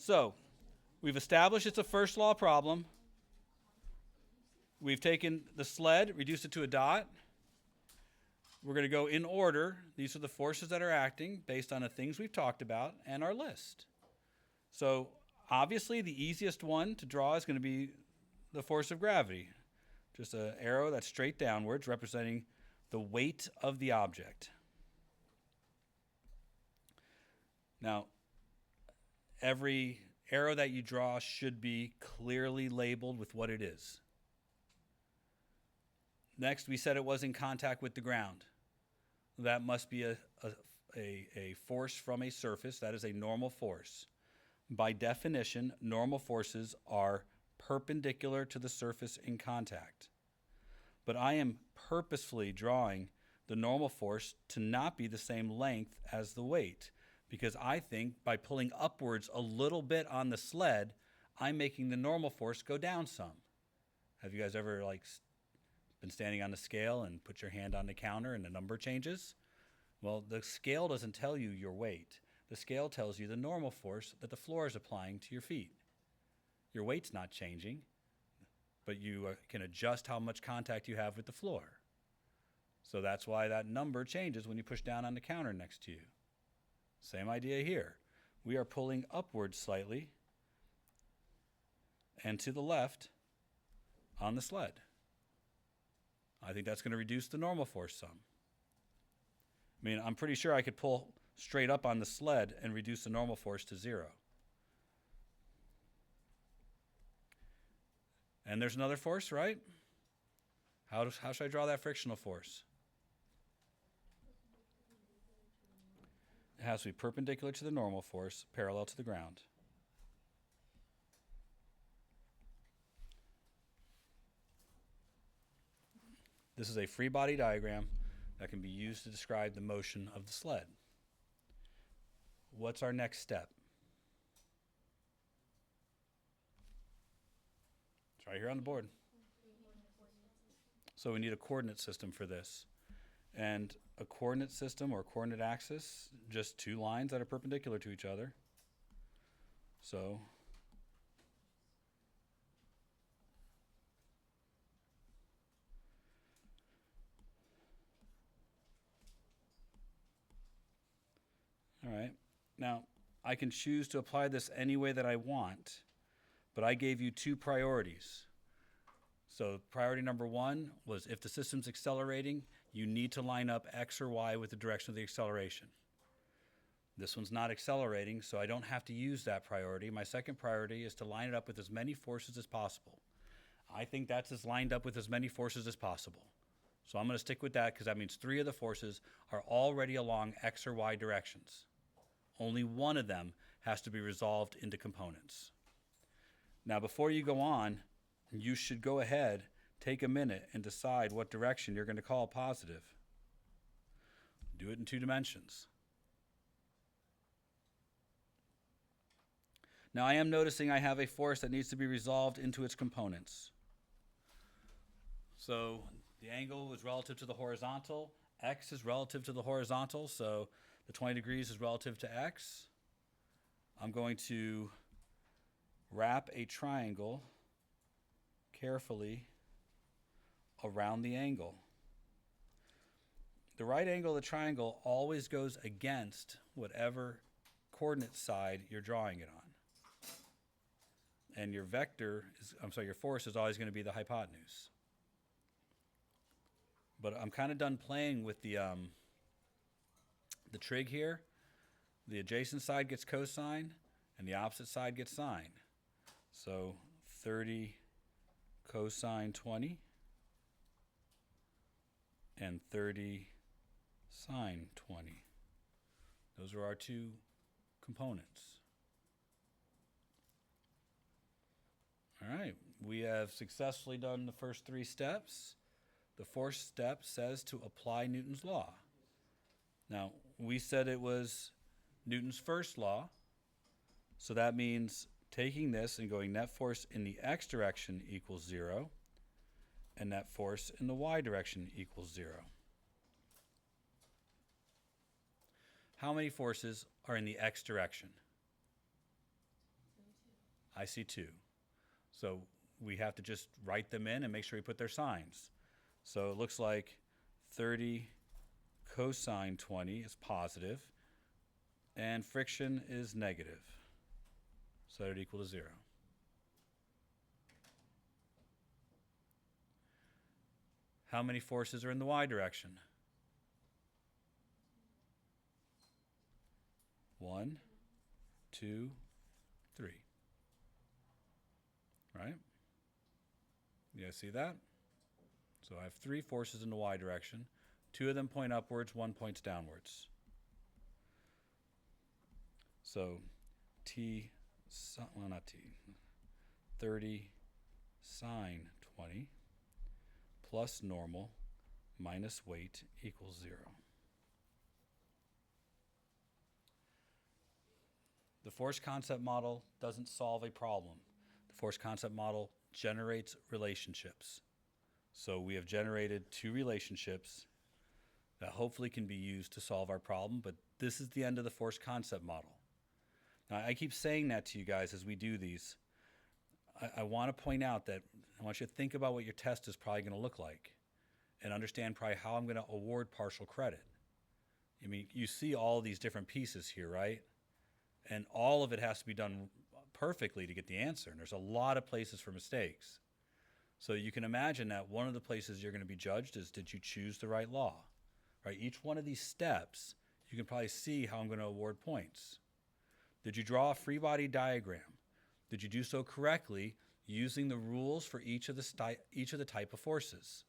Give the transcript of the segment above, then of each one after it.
So, we've established it's a first law problem. We've taken the sled, reduced it to a dot. We're going to go in order. These are the forces that are acting based on the things we've talked about and our list. So, obviously, the easiest one to draw is going to be the force of gravity. Just an arrow that's straight downwards, representing the weight of the object. Now, every arrow that you draw should be clearly labeled with what it is. Next, we said it was in contact with the ground. That must be a force from a surface. That is a normal force. By definition, normal forces are perpendicular to the surface in contact. But I am purposefully drawing the normal force to not be the same length as the weight, because I think by pulling upwards a little bit on the sled, I'm making the normal force go down some. Have you guys ever been standing on the scale and put your hand on the counter and the number changes? Well, the scale doesn't tell you your weight. The scale tells you the normal force that the floor is applying to your feet. Your weight's not changing, but you can adjust how much contact you have with the floor. So that's why that number changes when you push down on the counter next to you. Same idea here. We are pulling upwards slightly and to the left on the sled. I think that's going to reduce the normal force some. I mean, I'm pretty sure I could pull straight up on the sled and reduce the normal force to 0. And there's another force, right? How should I draw that frictional force? It has to be perpendicular to the normal force, parallel to the ground. This is a free body diagram that can be used to describe the motion of the sled. What's our next step? It's right here on the board. So we need a coordinate system for this. And a coordinate system or coordinate axis, just two lines that are perpendicular to each other. So all right. Now, I can choose to apply this any way that I want, but I gave you two priorities. So priority number 1 was if the system's accelerating, you need to line up X or Y with the direction of the acceleration. This one's not accelerating, so I don't have to use that priority. My second priority is to line it up with as many forces as possible. I think that's as lined up with as many forces as possible. So I'm going to stick with that because that means 3 of the forces are already along X or Y directions. Only one of them has to be resolved into components. Now, before you go on, you should go ahead, take a minute, and decide what direction you're going to call positive. Do it in 2 dimensions. Now, I am noticing I have a force that needs to be resolved into its components. So the angle is relative to the horizontal. X is relative to the horizontal, so the 20 degrees is relative to X. I'm going to wrap a triangle carefully around the angle. The right angle of the triangle always goes against whatever coordinate side you're drawing it on. And your your force is always going to be the hypotenuse. But I'm kind of done playing with the trig here. The adjacent side gets cosine, and the opposite side gets sine. So 30 cosine 20 and 30 sine 20. Those are our 2 components. All right, we have successfully done the first 3 steps. The 4th step says to apply Newton's law. Now, we said it was Newton's first law, so that means taking this and going net force in the x direction equals 0, and net force in the y direction equals 0. How many forces are in the x direction? I see 2. So we have to just write them in and make sure we put their signs. So it looks like 30 cosine 20 is positive, and friction is negative. So that would equal to 0. How many forces are in the y direction? 1, 2, 3. Right? You guys see that? So I have 3 forces in the y direction. 2 of them point upwards, 1 points downwards. So not t, 30 sine 20 plus normal minus weight equals 0. The force concept model doesn't solve a problem. The force concept model generates relationships. So we have generated 2 relationships that hopefully can be used to solve our problem, but this is the end of the force concept model. Now, I keep saying that to you guys as we do these. I want to point out that I want you to think about what your test is probably going to look like and understand probably how I'm going to award partial credit. I mean, you see all these different pieces here, right? And all of it has to be done perfectly to get the answer. And there's a lot of places for mistakes. So you can imagine that one of the places you're going to be judged is, did you choose the right law? Right? Each one of these steps, you can probably see how I'm going to award points. Did you draw a free body diagram? Did you do so correctly using the rules for each of the type of forces?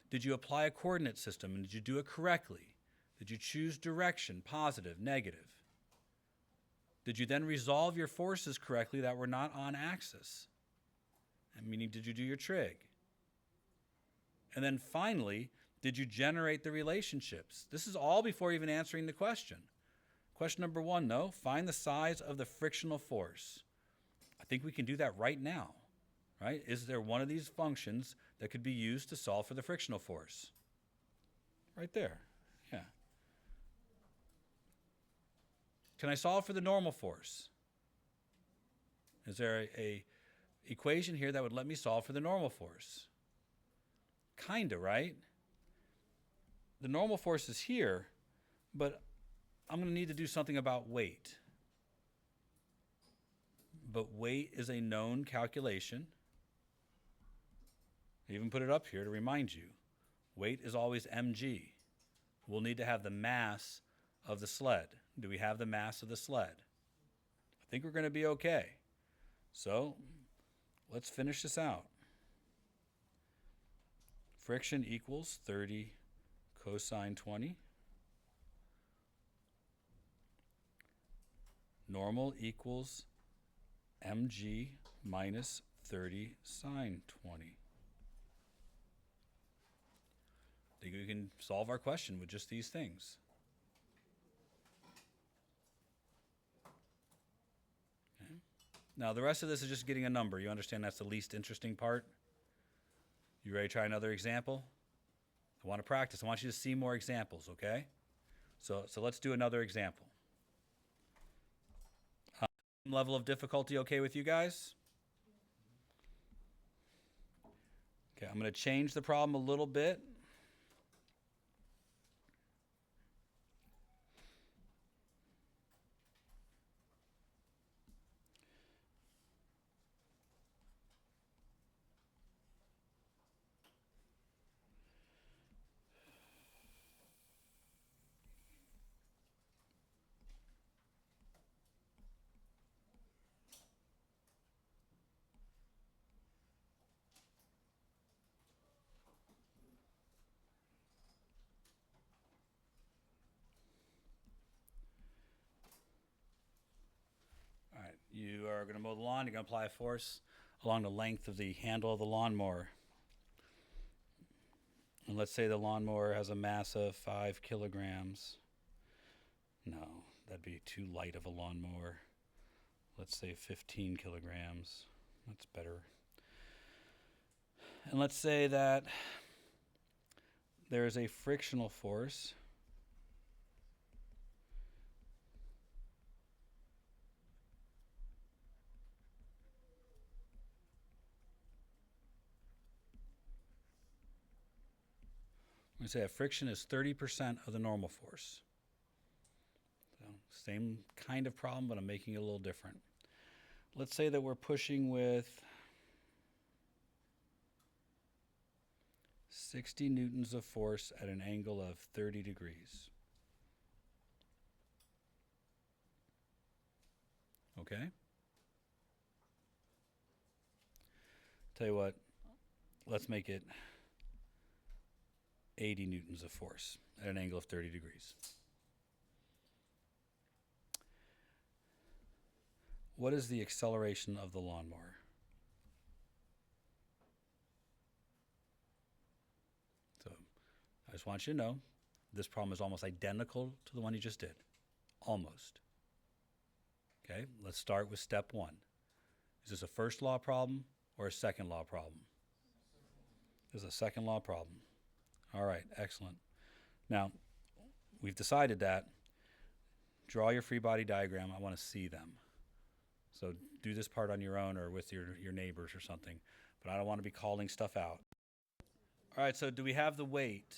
Did you apply a coordinate system and did you do it correctly? Did you choose direction, positive, negative? Did you then resolve your forces correctly that were not on axis? Meaning, did you do your trig? And then finally, did you generate the relationships? This is all before even answering the question. Question number 1, though, find the size of the frictional force. I think we can do that right now, right? Is there one of these functions that could be used to solve for the frictional force? Right there, yeah. Can I solve for the normal force? Is there a equation here that would let me solve for the normal force? Kinda, right? The normal force is here, but I'm going to need to do something about weight. But weight is a known calculation. I even put it up here to remind you. Weight is always mg. We'll need to have the mass of the sled. Do we have the mass of the sled? I think we're going to be okay. So let's finish this out. Friction equals 30 cosine 20. Normal equals mg minus 30 sine 20. I think we can solve our question with just these things. Okay. Now the rest of this is just getting a number. You understand that's the least interesting part? You ready to try another example? I want to practice. I want you to see more examples, okay? So let's do another example. Level of difficulty okay with you guys? Okay, I'm going to change the problem a little bit. You are going to mow the lawn. You're going to apply a force along the length of the handle of the lawnmower. And let's say the lawnmower has a mass of 5 kilograms. No, that'd be too light of a lawnmower. Let's say 15 kilograms. That's better. And let's say that there is a frictional force We say that friction is 30% of the normal force. So same kind of problem, but I'm making it a little different. Let's say that we're pushing with 60 newtons of force at an angle of 30 degrees. Okay? Tell you what, let's make it 80 newtons of force at an angle of 30 degrees. What is the acceleration of the lawnmower? So I just want you to know this problem is almost identical to the one you just did. Almost. Okay, let's start with step one. Is this a first law problem or a second law problem? This is a second law problem. All right, excellent. Now, we've decided that. Draw your free body diagram. I want to see them. So do this part on your own or with your neighbors or something. But I don't want to be calling stuff out. All right, so do we have the weight?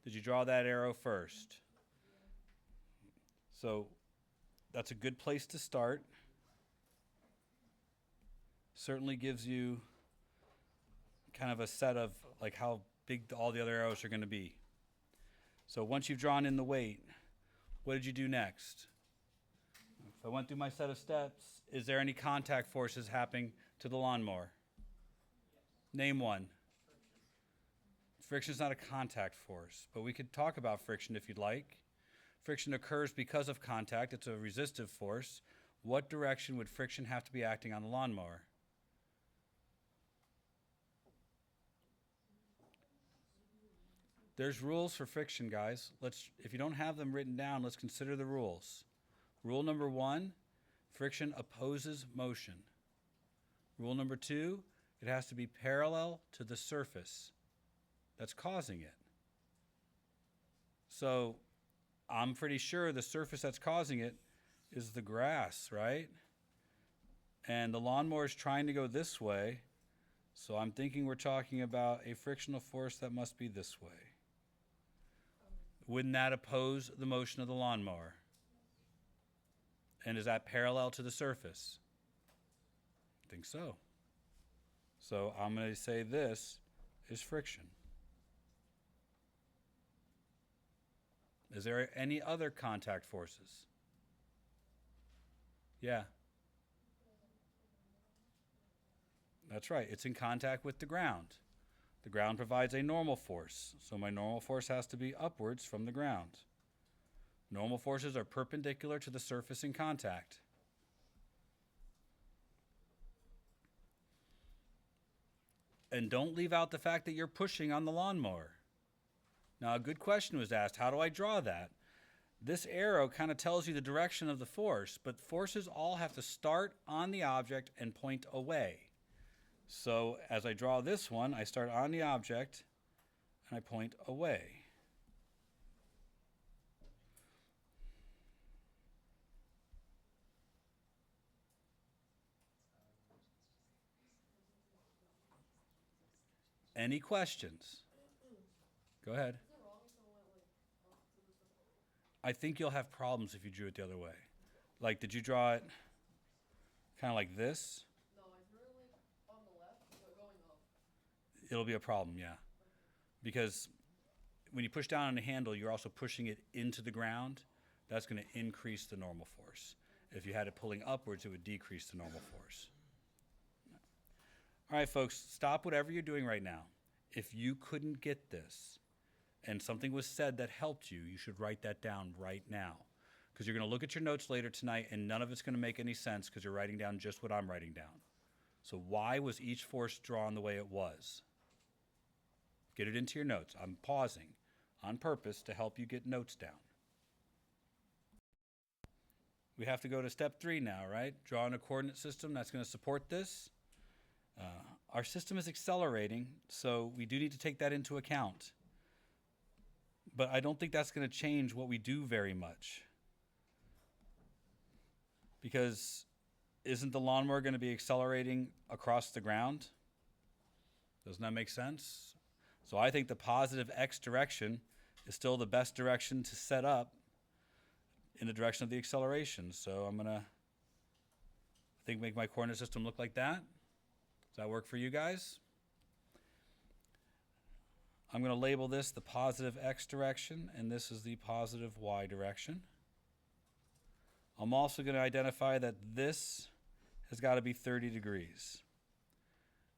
Did you draw that arrow first? So that's a good place to start. Certainly gives you kind of a set of like how big all the other arrows are going to be. So once you've drawn in the weight, what did you do next? If I went through my set of steps, is there any contact forces happening to the lawnmower? Name one. Friction is not a contact force, but we could talk about friction if you'd like. Friction occurs because of contact. It's a resistive force. What direction would friction have to be acting on the lawnmower? There's rules for friction, guys. If you don't have them written down, let's consider the rules. Rule number 1, friction opposes motion. Rule number 2, it has to be parallel to the surface that's causing it. So I'm pretty sure the surface that's causing it is the grass, right? And the lawnmower is trying to go this way, so I'm thinking we're talking about a frictional force that must be this way. Wouldn't that oppose the motion of the lawnmower? And is that parallel to the surface? I think so. So I'm going to say this is friction. Is there any other contact forces? Yeah. That's right. It's in contact with the ground. The ground provides a normal force, so my normal force has to be upwards from the ground. Normal forces are perpendicular to the surface in contact. And don't leave out the fact that you're pushing on the lawnmower. Now, a good question was asked, how do I draw that? This arrow kind of tells you the direction of the force, but forces all have to start on the object and point away. So as I draw this one, I start on the object and I point away. Any questions? Go ahead. I think you'll have problems if you drew it the other way. Like, did you draw it kind of like this? No, I drew it like on the left, but going up. It'll be a problem, yeah. Because when you push down on the handle, you're also pushing it into the ground. That's going to increase the normal force. If you had it pulling upwards, it would decrease the normal force. All right, folks, stop whatever you're doing right now. If you couldn't get this and something was said that helped you, you should write that down right now. Because you're going to look at your notes later tonight and none of it's going to make any sense because you're writing down just what I'm writing down. So why was each force drawn the way it was? Get it into your notes. I'm pausing on purpose to help you get notes down. We have to go to step 3 now, right? Drawing a coordinate system that's going to support this. Our system is accelerating, so we do need to take that into account. But I don't think that's going to change what we do very much. Because isn't the lawnmower going to be accelerating across the ground? Doesn't that make sense? So I think the positive x direction is still the best direction to set up in the direction of the acceleration. So I'm gonna, make my coordinate system look like that. Does that work for you guys? I'm gonna label this the positive x direction, and this is the positive y direction. I'm also gonna identify that this has gotta be 30 degrees.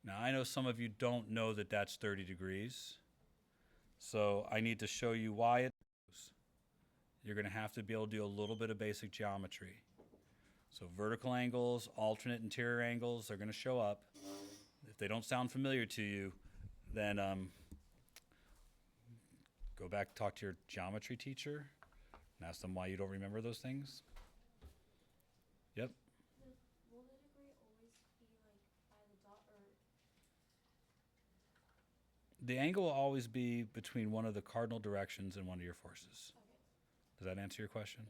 Now I know some of you don't know that that's 30 degrees, so I need to show you why it is. You're gonna have to be able to do a little bit of basic geometry. So vertical angles, alternate interior angles are gonna show up. If they don't sound familiar to you, then go back and talk to your geometry teacher and ask them why you don't remember those things. Yep. Will the degree always be like by the dot or? The angle will always be between one of the cardinal directions and one of your forces. Okay. Does that answer your question?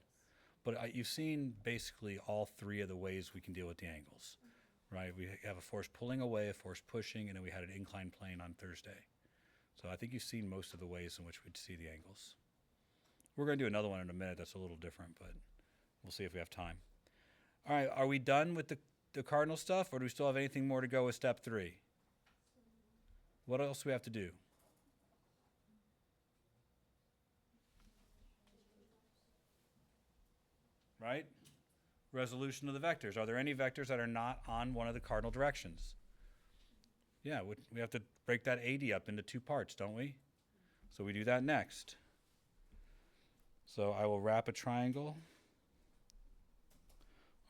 But you've seen basically all three of the ways we can deal with the angles, right? We have a force pulling away, a force pushing, and then we had an inclined plane on Thursday. So I think you've seen most of the ways in which we'd see the angles. We're going to do another one in a minute that's a little different, but we'll see if we have time. All right, are we done with the cardinal stuff, or do we still have anything more to go with step 3? What else do we have to do? Right? Resolution of the vectors. Are there any vectors that are not on one of the cardinal directions? Yeah, we have to break that 80 up into 2 parts, don't we? So we do that next. So I will wrap a triangle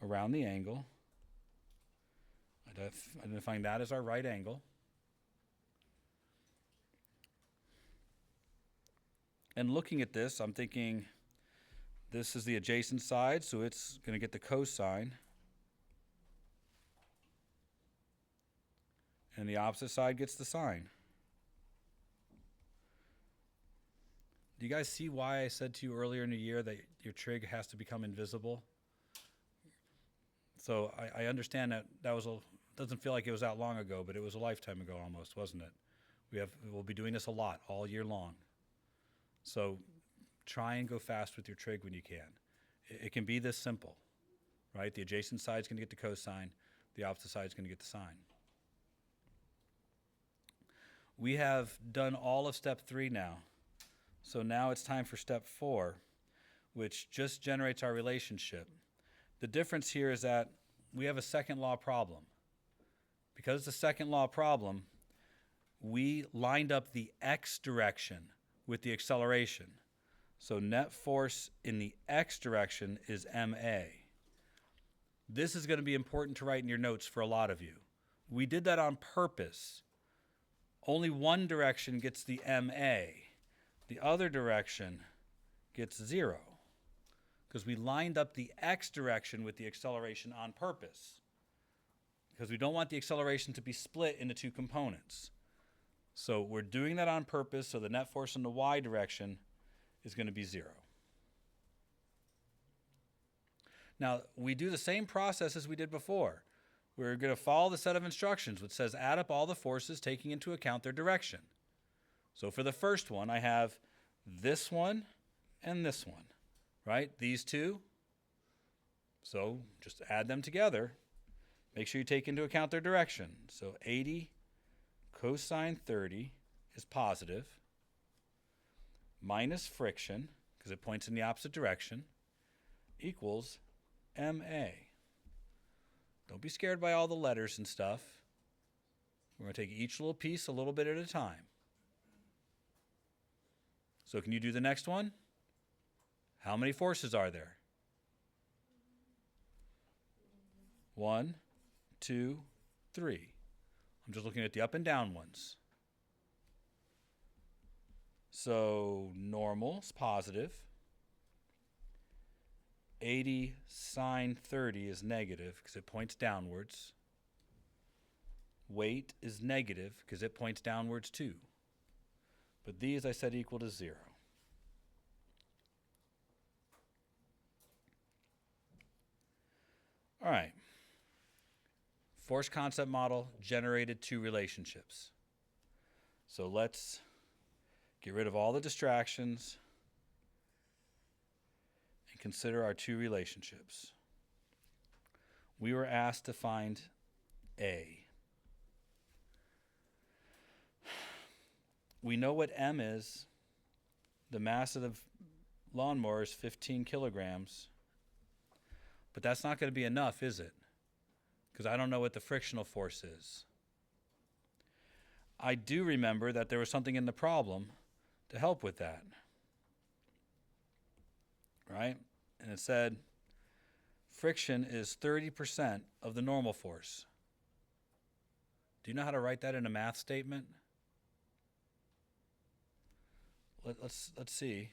around the angle, identifying that as our right angle. And looking at this, I'm thinking this is the adjacent side, so it's going to get the cosine. And the opposite side gets the sine. Do you guys see why I said to you earlier in the year that your trig has to become invisible? So I understand that doesn't feel like it was that long ago, but it was a lifetime ago almost, wasn't it? We'll be doing this a lot all year long. So try and go fast with your trig when you can. It can be this simple, right? The adjacent side is going to get the cosine. The opposite side is going to get the sine. We have done all of step 3 now. So now it's time for step 4, which just generates our relationship. The difference here is that we have a second law problem. Because it's a second law problem, we lined up the x direction with the acceleration. So net force in the x direction is ma. This is going to be important to write in your notes for a lot of you. We did that on purpose. Only one direction gets the ma. The other direction gets 0. Because we lined up the x direction with the acceleration on purpose. Because we don't want the acceleration to be split into 2 components. So we're doing that on purpose, so the net force in the y direction is going to be 0. Now, we do the same process as we did before. We're going to follow the set of instructions which says add up all the forces taking into account their direction. So for the first one, I have this one and this one, right? These two. So just add them together. Make sure you take into account their direction. So 80 cosine 30 is positive, minus friction, because it points in the opposite direction, equals ma. Don't be scared by all the letters and stuff. We're going to take each little piece a little bit at a time. So can you do the next one? How many forces are there? 1, 2, 3. I'm just looking at the up and down ones. So normal is positive. 80 sine 30 is negative because it points downwards. Weight is negative because it points downwards too. But these I said equal to 0. All right. Force concept model generated 2 relationships. So let's Get rid of all the distractions and consider our two relationships. We were asked to find A. We know what M is. The mass of the lawnmower is 15 kilograms. But that's not going to be enough, is it? Because I don't know what the frictional force is. I do remember that there was something in the problem to help with that. Right? And it said friction is 30% of the normal force. Do you know how to write that in a math statement? Let's see.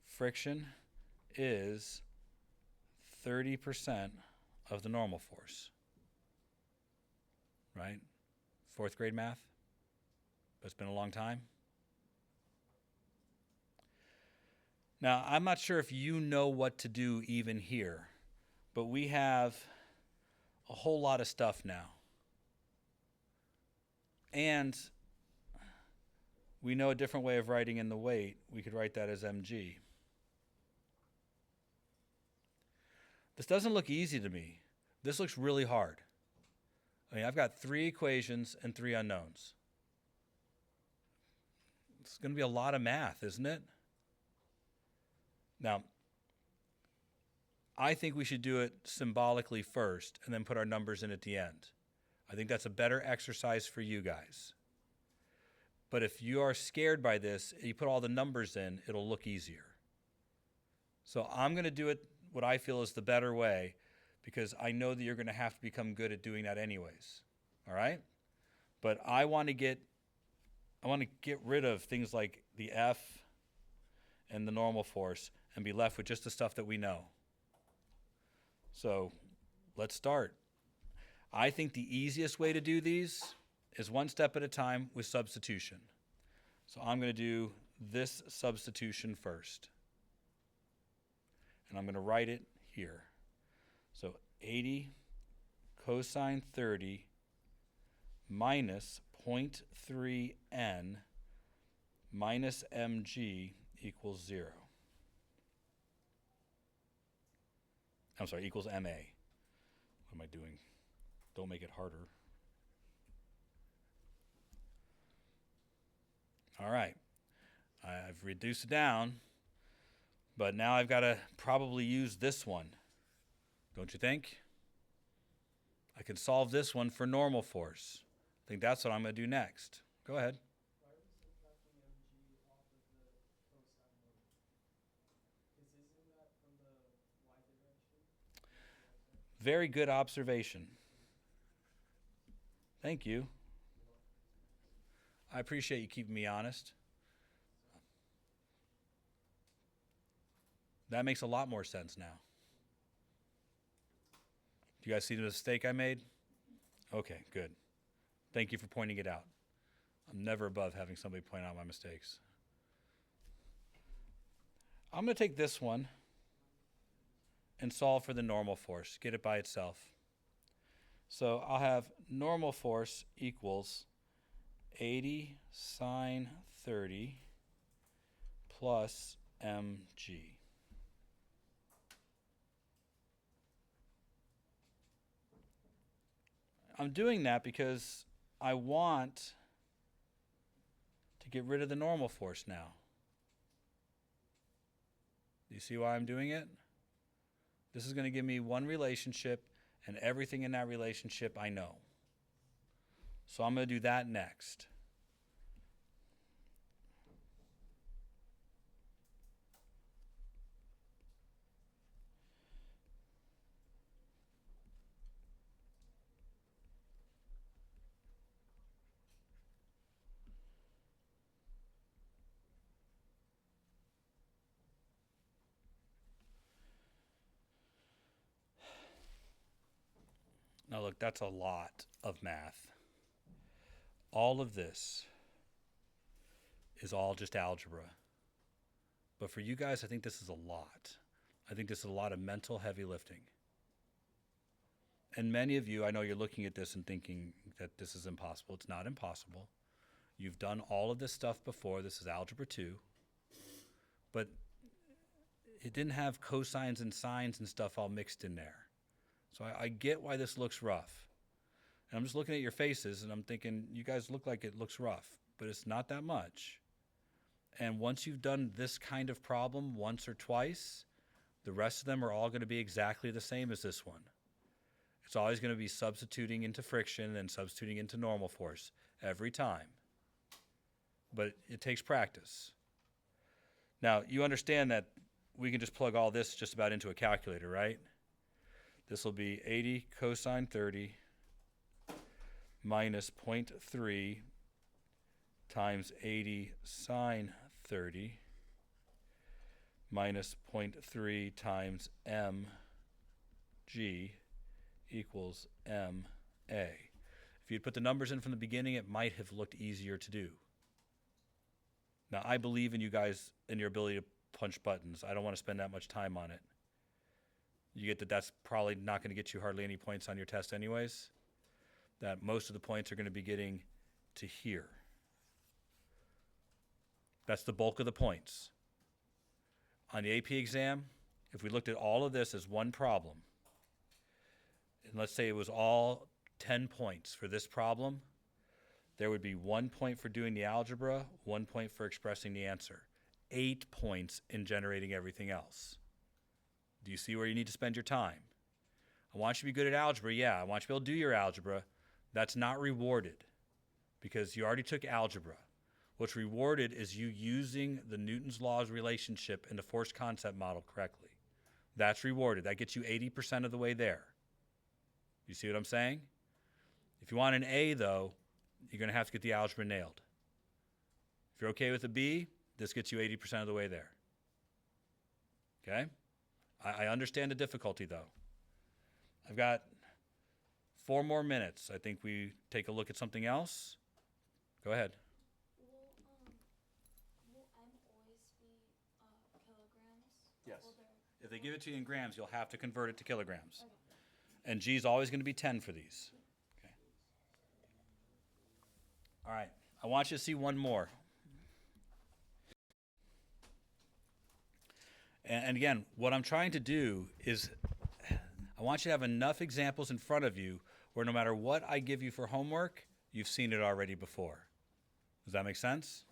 Friction is 30% of the normal force. Right? 4th grade math? But it's been a long time. Now, I'm not sure if you know what to do even here, but we have a whole lot of stuff now. And we know a different way of writing in the weight. We could write that as mg. This doesn't look easy to me. This looks really hard. I mean, I've got 3 equations and 3 unknowns. It's going to be a lot of math, isn't it? Now, I think we should do it symbolically first and then put our numbers in at the end. I think that's a better exercise for you guys. But if you are scared by this, you put all the numbers in, it'll look easier. So I'm going to do it what I feel is the better way, because I know that you're going to have to become good at doing that anyways. All right? But I want to get rid of things like the F and the normal force and be left with just the stuff that we know. So let's start. I think the easiest way to do these is one step at a time with substitution. So I'm going to do this substitution first. And I'm going to write it here. So 80 cosine 30 minus 0.3n minus mg equals 0. I'm sorry, equals ma. What am I doing? Don't make it harder. All right. I've reduced it down, but now I've got to probably use this one. Don't you think? I can solve this one for normal force. I think that's what I'm going to do next. Go ahead. Why are we subtracting mg off of the cosine one? Because isn't that from the y direction? Very good observation. Thank you. I appreciate you keeping me honest. That makes a lot more sense now. Do you guys see the mistake I made? Okay, good. Thank you for pointing it out. I'm never above having somebody point out my mistakes. I'm going to take this one and solve for the normal force. Get it by itself. So I'll have normal force equals 80 sine 30 plus mg. I'm doing that because I want to get rid of the normal force now. Do you see why I'm doing it? This is going to give me one relationship, and everything in that relationship I know. So I'm going to do that next. Now look, that's a lot of math. All of this is all just algebra. But for you guys, I think this is a lot. I think this is a lot of mental heavy lifting. And many of you, I know you're looking at this and thinking that this is impossible. It's not impossible. You've done all of this stuff before. This is Algebra 2. But it didn't have cosines and sines and stuff all mixed in there. So I get why this looks rough. And I'm just looking at your faces and I'm thinking, you guys look like it looks rough, but it's not that much. And once you've done this kind of problem once or twice, the rest of them are all going to be exactly the same as this one. It's always going to be substituting into friction and substituting into normal force every time. But it takes practice. Now, you understand that we can just plug all this just about into a calculator, right? This will be 80 cosine 30 minus 0.3 times 80 sine 30 minus 0.3 times mg equals ma. If you'd put the numbers in from the beginning, it might have looked easier to do. Now, I believe in you guys and your ability to punch buttons. I don't want to spend that much time on it. You get that that's probably not going to get you hardly any points on your test anyways. That most of the points are going to be getting to here. That's the bulk of the points. On the AP exam, if we looked at all of this as one problem, and let's say it was all 10 points for this problem, there would be 1 point for doing the algebra, 1 point for expressing the answer, 8 points in generating everything else. Do you see where you need to spend your time? I want you to be good at algebra, yeah. I want you to be able to do your algebra. That's not rewarded because you already took algebra. What's rewarded is you using the Newton's laws relationship in the force concept model correctly. That's rewarded. That gets you 80% of the way there. You see what I'm saying? If you want an A, though, you're going to have to get the algebra nailed. If you're okay with a B, this gets you 80% of the way there. Okay? I understand the difficulty, though. I've got 4 more minutes. I think we take a look at something else. Go ahead. Will M always be kilograms? Yes. Will there- If they give it to you in grams, you'll have to convert it to kilograms. Okay. And G is always going to be 10 for these. Okay. All right. I want you to see one more. And again, what I'm trying to do is I want you to have enough examples in front of you where no matter what I give you for homework, you've seen it already before. Does that make sense?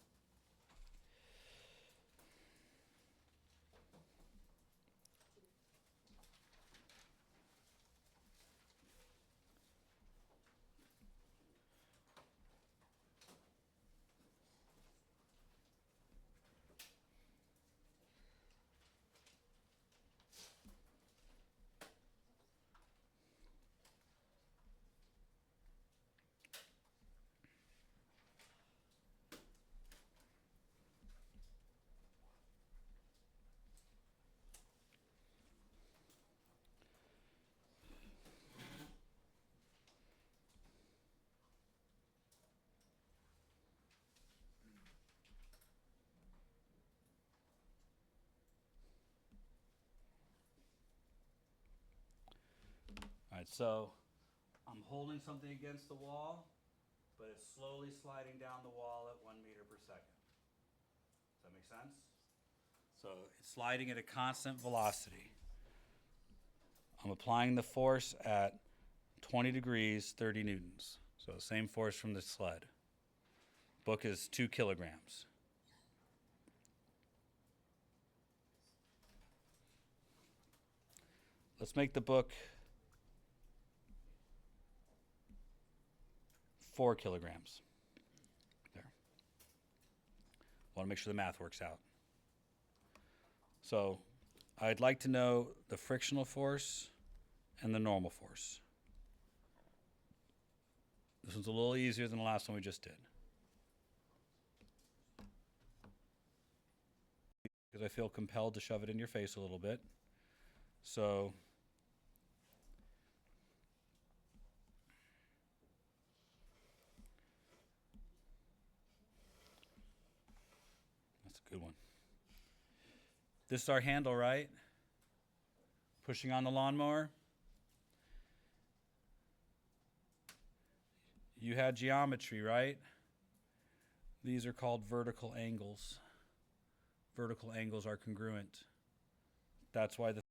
All right, so I'm holding something against the wall, but it's slowly sliding down the wall at 1 meter per second. Does that make sense? So it's sliding at a constant velocity. I'm applying the force at 20 degrees, 30 newtons. So same force from the sled. Book is 2 kilograms. Let's make the book 4 kilograms. There. Want to make sure the math works out. So I'd like to know the frictional force and the normal force. This one's a little easier than the last one we just did. Because I feel compelled to shove it in your face a little bit. So that's a good one. This is our handle, right? Pushing on the lawnmower. You had geometry, right? These are called vertical angles. Vertical angles are congruent. That's why the